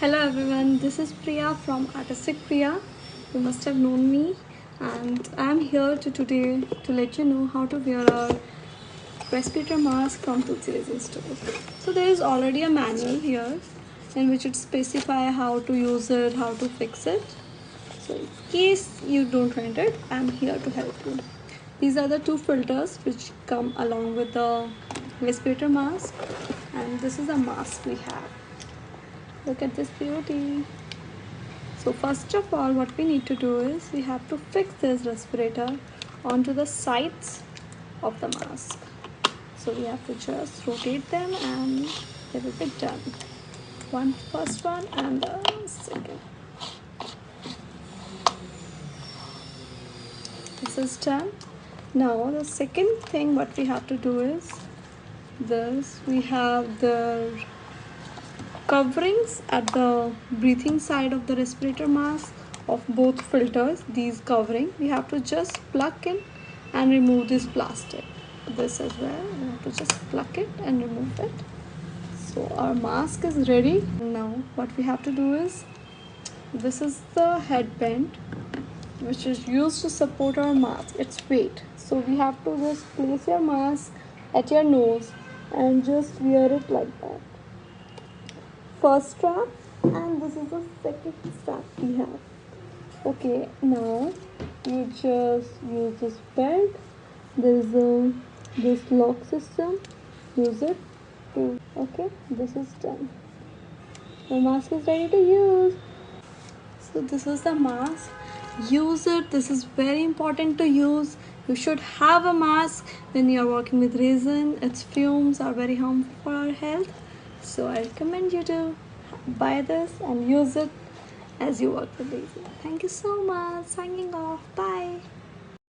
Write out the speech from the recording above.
Hello everyone, this is Priya from Artistic Priya. You must have known me, and I am here today to let you know how to wear a respirator mask from Resin store. So there is already a manual here in which it specifies how to use it, how to fix it. So in case you don't want it, I am here to help you. These are the two filters which come along with the respirator mask, and this is a mask we have. Look at this beauty. So first of all, what we need to do is we have to fix this respirator onto the sides of the mask. So we have to just rotate them and they will be done. First one and the second. This is done. Now the second thing what we have to do is this. We have the coverings at the breathing side of the respirator mask of both filters. These covering we have to just pluck in and remove this plastic. This as well, we have to just pluck it and remove it. So our mask is ready. Now what we have to do is, this is the headband which is used to support our mask, its weight. So we have to just place your mask at your nose and just wear it like that. First strap, and this is the second strap we have. Okay, now you just use this belt. There is this lock system. Use it to. Okay, this is done. The mask is ready to use. So this is the mask. Use it. This is very important to use. You should have a mask when you are working with resin. Its fumes are very harmful for our health. So I recommend you to buy this and use it as you work with resin. Thank you so much. Signing off. Bye.